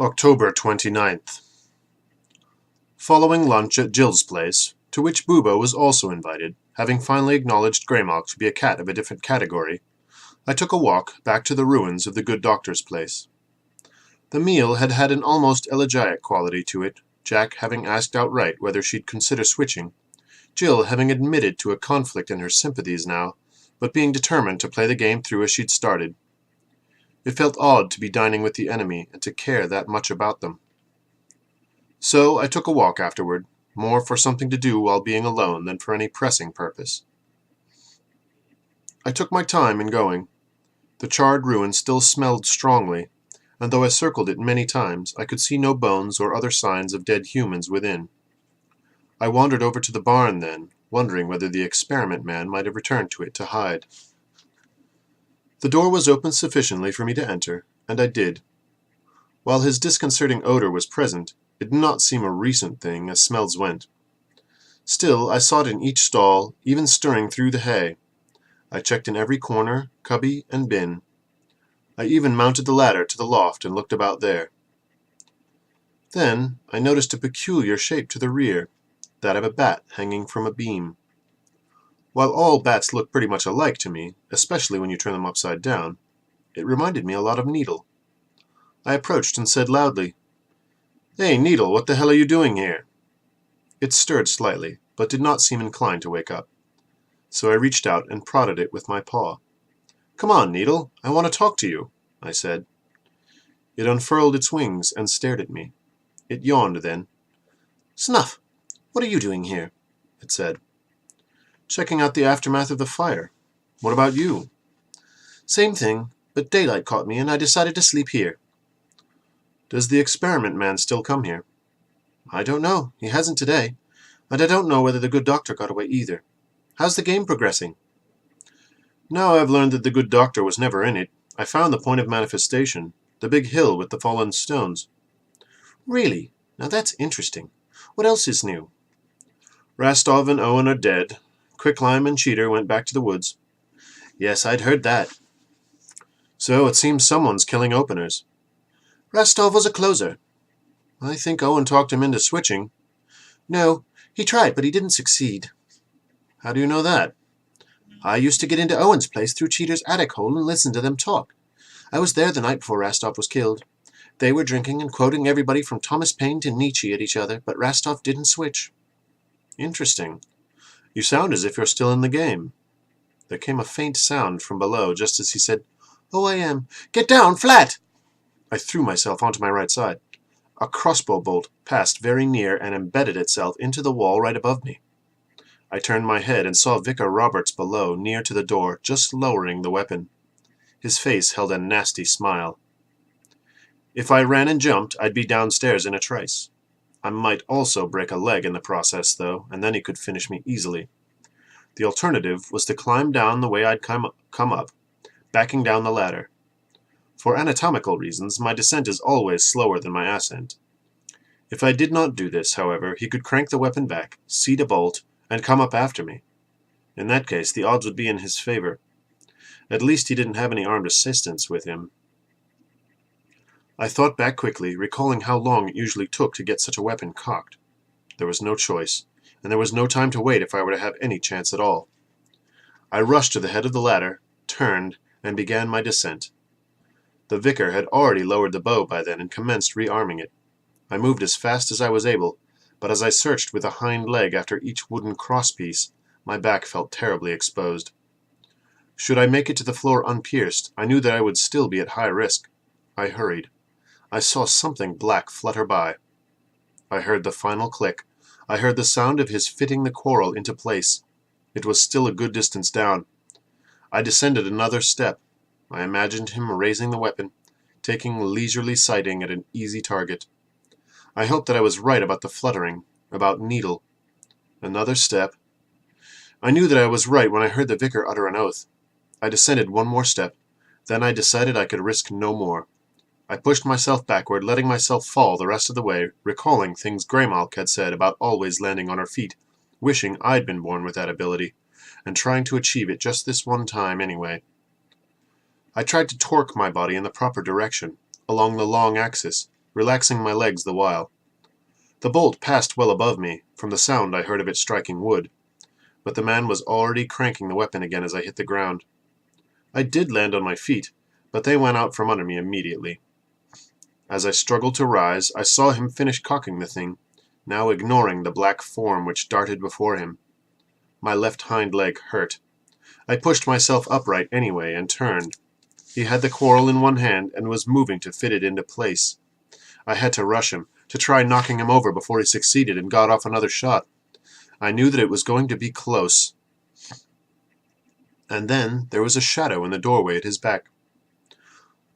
October 29th. Following lunch at Jill's place, to which Boobo was also invited, having finally acknowledged Greymalk to be a cat of a different category, I took a walk back to the ruins of the good doctor's place. The meal had had an almost elegiac quality to it, Jack having asked outright whether she'd consider switching, Jill having admitted to a conflict in her sympathies now, but being determined to play the game through as she'd started. It felt odd to be dining with the enemy and to care that much about them. So I took a walk afterward, more for something to do while being alone than for any pressing purpose. I took my time in going. The charred ruin still smelled strongly, and though I circled it many times, I could see no bones or other signs of dead humans within. I wandered over to the barn then, wondering whether the experiment man might have returned to it to hide. The door was open sufficiently for me to enter, and I did. While his disconcerting odor was present, it did not seem a recent thing as smells went. Still, I saw it in each stall, even stirring through the hay. I checked in every corner, cubby, and bin. I even mounted the ladder to the loft and looked about there. Then I noticed a peculiar shape to the rear, that of a bat hanging from a beam. While all bats look pretty much alike to me, especially when you turn them upside down, it reminded me a lot of Needle. I approached and said loudly, "Hey, Needle, what the hell are you doing here?" It stirred slightly, but did not seem inclined to wake up. So I reached out and prodded it with my paw. "Come on, Needle, I want to talk to you," I said. It unfurled its wings and stared at me. It yawned then. "Snuff, what are you doing here?" it said. "Checking out the aftermath of the fire. What about you?" "Same thing, but daylight caught me and I decided to sleep here." "Does the experiment man still come here?" "I don't know. He hasn't today. And I don't know whether the good doctor got away either. How's the game progressing?" "Now I've learned that the good doctor was never in it. I found the point of manifestation, the big hill with the fallen stones." "Really? Now that's interesting. What else is new?" "Rastov and Owen are dead. Quicklime and Cheater went back to the woods." "Yes, I'd heard that." "So it seems someone's killing openers." "Rastov was a closer." "I think Owen talked him into switching." "No, he tried, but he didn't succeed." "How do you know that?" "I used to get into Owen's place through Cheater's attic hole and listen to them talk. I was there the night before Rastov was killed. They were drinking and quoting everybody from Thomas Paine to Nietzsche at each other, but Rastov didn't switch." "Interesting. You sound as if you're still in the game." There came a faint sound from below just as he said, "Oh, I am. Get down, flat!" I threw myself onto my right side. A crossbow bolt passed very near and embedded itself into the wall right above me. I turned my head and saw Vicar Roberts below, near to the door, just lowering the weapon. His face held a nasty smile. If I ran and jumped, I'd be downstairs in a trice. I might also break a leg in the process, though, and then he could finish me easily. The alternative was to climb down the way I'd come up, backing down the ladder. For anatomical reasons, my descent is always slower than my ascent. If I did not do this, however, he could crank the weapon back, seat a bolt, and come up after me. In that case, the odds would be in his favor. At least he didn't have any armed assistants with him. I thought back quickly, recalling how long it usually took to get such a weapon cocked. There was no choice, and there was no time to wait if I were to have any chance at all. I rushed to the head of the ladder, turned, and began my descent. The vicar had already lowered the bow by then and commenced rearming it. I moved as fast as I was able, but as I searched with a hind leg after each wooden crosspiece, my back felt terribly exposed. Should I make it to the floor unpierced, I knew that I would still be at high risk. I hurried. I saw something black flutter by. I heard the final click. I heard the sound of his fitting the quarrel into place. It was still a good distance down. I descended another step. I imagined him raising the weapon, taking leisurely sighting at an easy target. I hoped that I was right about the fluttering, about Needle. Another step. I knew that I was right when I heard the vicar utter an oath. I descended one more step. Then I decided I could risk no more. I pushed myself backward, letting myself fall the rest of the way, recalling things Greymalk had said about always landing on her feet, wishing I'd been born with that ability, and trying to achieve it just this one time anyway. I tried to torque my body in the proper direction, along the long axis, relaxing my legs the while. The bolt passed well above me, from the sound I heard of it striking wood, but the man was already cranking the weapon again as I hit the ground. I did land on my feet, but they went out from under me immediately. As I struggled to rise, I saw him finish cocking the thing, now ignoring the black form which darted before him. My left hind leg hurt. I pushed myself upright anyway and turned. He had the quarrel in one hand and was moving to fit it into place. I had to rush him, to try knocking him over before he succeeded and got off another shot. I knew that it was going to be close. And then there was a shadow in the doorway at his back.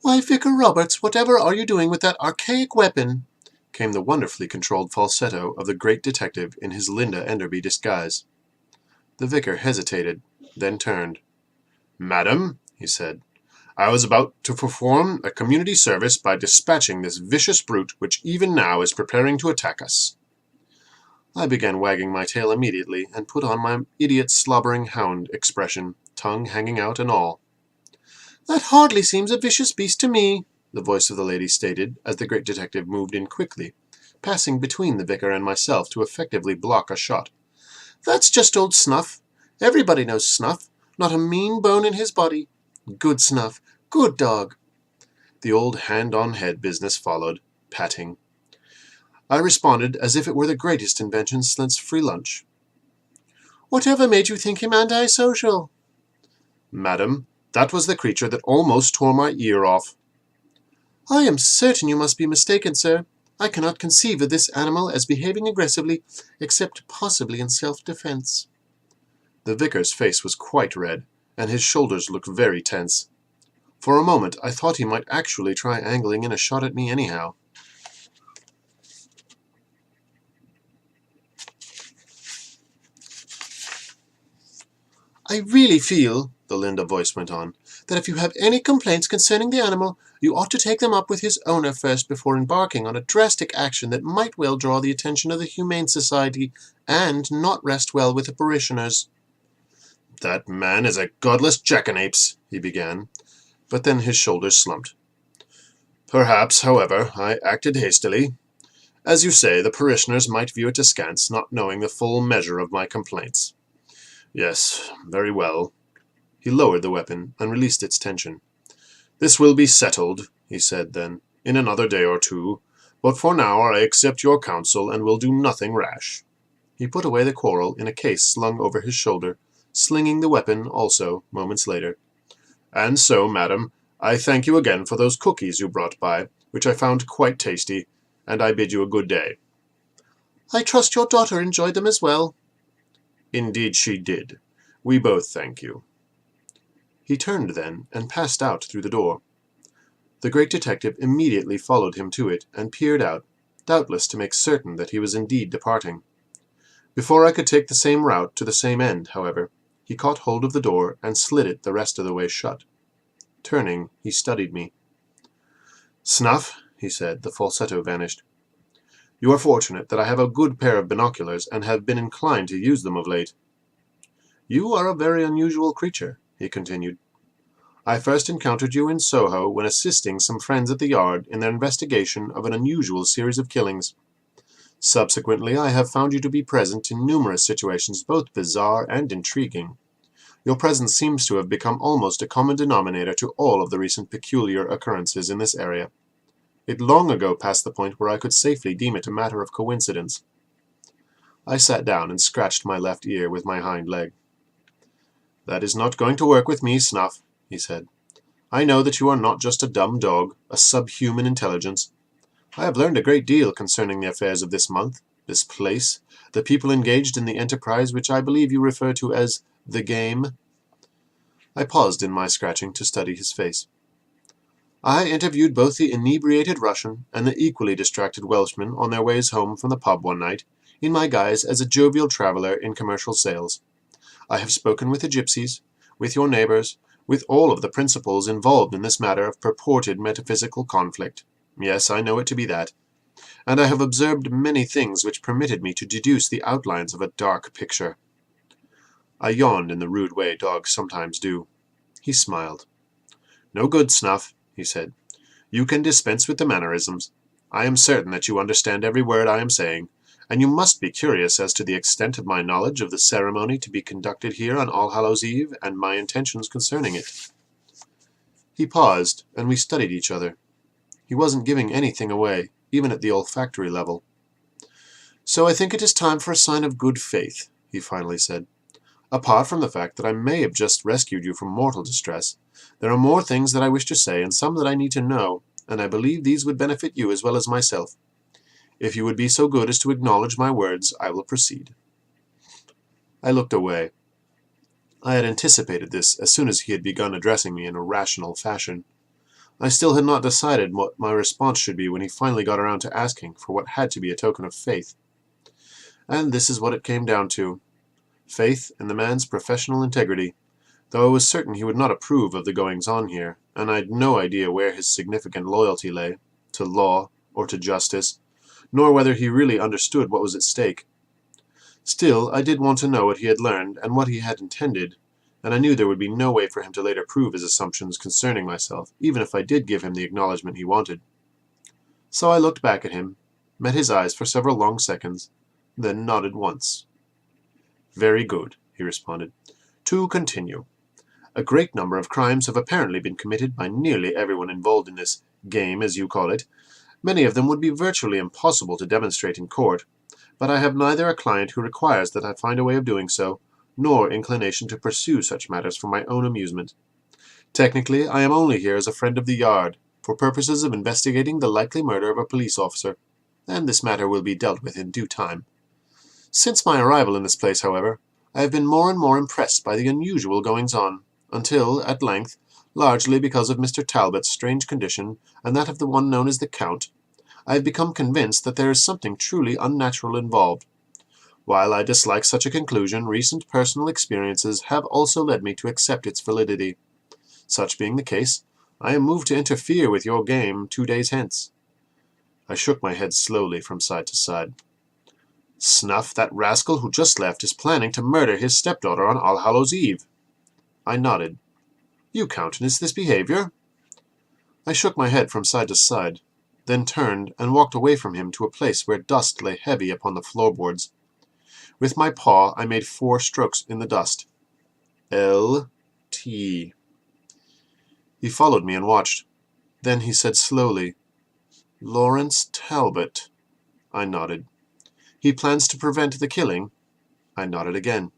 "Why, Vicar Roberts, whatever are you doing with that archaic weapon?" came the wonderfully controlled falsetto of the great detective in his Linda Enderby disguise. The vicar hesitated, then turned. "Madam," he said, "I was about to perform a community service by dispatching this vicious brute which even now is preparing to attack us." I began wagging my tail immediately, and put on my idiot slobbering hound expression, tongue hanging out and all. "That hardly seems a vicious beast to me," the voice of the lady stated, as the great detective moved in quickly, passing between the vicar and myself to effectively block a shot. "That's just old Snuff. Everybody knows Snuff. Not a mean bone in his body. Good Snuff. Good dog." The old hand-on-head business followed, patting. I responded as if it were the greatest invention since free lunch. "Whatever made you think him antisocial?" "Madam, that was the creature that almost tore my ear off." "I am certain you must be mistaken, sir. I cannot conceive of this animal as behaving aggressively, except possibly in self-defense." The vicar's face was quite red, and his shoulders looked very tense. For a moment I thought he might actually try angling in a shot at me anyhow. "I really feel," the Linda voice went on, "that if you have any complaints concerning the animal, you ought to take them up with his owner first before embarking on a drastic action that might well draw the attention of the Humane Society and not rest well with the parishioners." "That man is a godless jackanapes," he began, but then his shoulders slumped. "Perhaps, however, I acted hastily. As you say, the parishioners might view it askance, not knowing the full measure of my complaints. Yes, very well." He lowered the weapon and released its tension. "This will be settled," he said then, "in another day or two, but for now I accept your counsel and will do nothing rash." He put away the quarrel in a case slung over his shoulder, slinging the weapon also moments later. "And so, madam, I thank you again for those cookies you brought by, which I found quite tasty, and I bid you a good day." "I trust your daughter enjoyed them as well." "Indeed she did. We both thank you." He turned then, and passed out through the door. The great detective immediately followed him to it, and peered out, doubtless to make certain that he was indeed departing. Before I could take the same route to the same end, however, he caught hold of the door and slid it the rest of the way shut. Turning, he studied me. "Snuff," he said, the falsetto vanished. "You are fortunate that I have a good pair of binoculars, and have been inclined to use them of late. You are a very unusual creature," he continued. "I first encountered you in Soho when assisting some friends at the Yard in their investigation of an unusual series of killings. Subsequently, I have found you to be present in numerous situations both bizarre and intriguing. Your presence seems to have become almost a common denominator to all of the recent peculiar occurrences in this area. It long ago passed the point where I could safely deem it a matter of coincidence." I sat down and scratched my left ear with my hind leg. "That is not going to work with me, Snuff," he said. "I know that you are not just a dumb dog, a subhuman intelligence. I have learned a great deal concerning the affairs of this month, this place, the people engaged in the enterprise which I believe you refer to as the game." I paused in my scratching to study his face. "I interviewed both the inebriated Russian and the equally distracted Welshman on their ways home from the pub one night, in my guise as a jovial traveller in commercial sales. I have spoken with the gypsies, with your neighbours, with all of the principals involved in this matter of purported metaphysical conflict. Yes, I know it to be that. And I have observed many things which permitted me to deduce the outlines of a dark picture." I yawned in the rude way dogs sometimes do. He smiled. "No good, Snuff," he said. "You can dispense with the mannerisms. I am certain that you understand every word I am saying, and you must be curious as to the extent of my knowledge of the ceremony to be conducted here on All Hallows Eve, and my intentions concerning it." He paused, and we studied each other. He wasn't giving anything away, even at the olfactory level. "So I think it is time for a sign of good faith," he finally said. "Apart from the fact that I may have just rescued you from mortal distress, there are more things that I wish to say, and some that I need to know, and I believe these would benefit you as well as myself. If you would be so good as to acknowledge my words, I will proceed." I looked away. I had anticipated this as soon as he had begun addressing me in a rational fashion. I still had not decided what my response should be when he finally got around to asking for what had to be a token of faith. And this is what it came down to: faith in the man's professional integrity, though I was certain he would not approve of the goings-on here, and I had no idea where his significant loyalty lay, to law or to justice, nor whether he really understood what was at stake. Still, I did want to know what he had learned and what he had intended, and I knew there would be no way for him to later prove his assumptions concerning myself, even if I did give him the acknowledgment he wanted. So I looked back at him, met his eyes for several long seconds, then nodded once. "Very good," he responded. "To continue. A great number of crimes have apparently been committed by nearly everyone involved in this game, as you call it. Many of them would be virtually impossible to demonstrate in court, but I have neither a client who requires that I find a way of doing so, nor inclination to pursue such matters for my own amusement. Technically, I am only here as a friend of the yard, for purposes of investigating the likely murder of a police officer, and this matter will be dealt with in due time. Since my arrival in this place, however, I have been more and more impressed by the unusual goings-on, until, at length, largely because of Mr. Talbot's strange condition and that of the one known as the Count, I have become convinced that there is something truly unnatural involved. While I dislike such a conclusion, recent personal experiences have also led me to accept its validity. Such being the case, I am moved to interfere with your game 2 days hence." I shook my head slowly from side to side. "Snuff, that rascal who just left is planning to murder his stepdaughter on All Hallows Eve." I nodded. "You countenance this behavior?" I shook my head from side to side, then turned and walked away from him to a place where dust lay heavy upon the floorboards. With my paw I made 4 strokes in the dust. L.T. He followed me and watched. Then he said slowly, "Lawrence Talbot." I nodded. "He plans to prevent the killing?" I nodded again.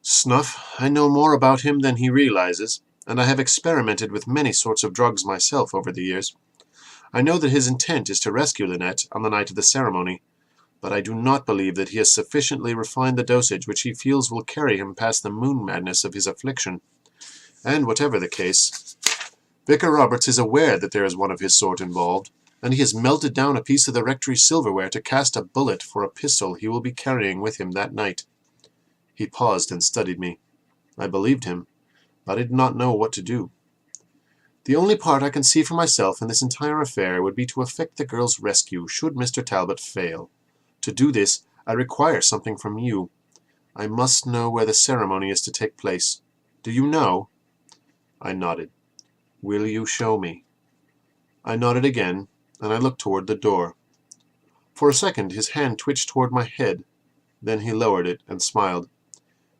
"Snuff, I know more about him than he realizes, and I have experimented with many sorts of drugs myself over the years. I know that his intent is to rescue Lynette on the night of the ceremony, but I do not believe that he has sufficiently refined the dosage which he feels will carry him past the moon madness of his affliction. And whatever the case, Vicar Roberts is aware that there is one of his sort involved, and he has melted down a piece of the rectory silverware to cast a bullet for a pistol he will be carrying with him that night." He paused and studied me. I believed him, but I did not know what to do. "The only part I can see for myself in this entire affair would be to effect the girl's rescue, should Mr. Talbot fail. To do this, I require something from you. I must know where the ceremony is to take place. Do you know?" I nodded. "Will you show me?" I nodded again, and I looked toward the door. For a second his hand twitched toward my head, then he lowered it and smiled.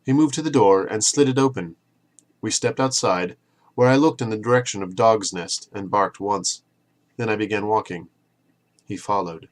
He moved to the door and slid it open. We stepped outside, where I looked in the direction of Dog's Nest and barked once. Then I began walking. He followed.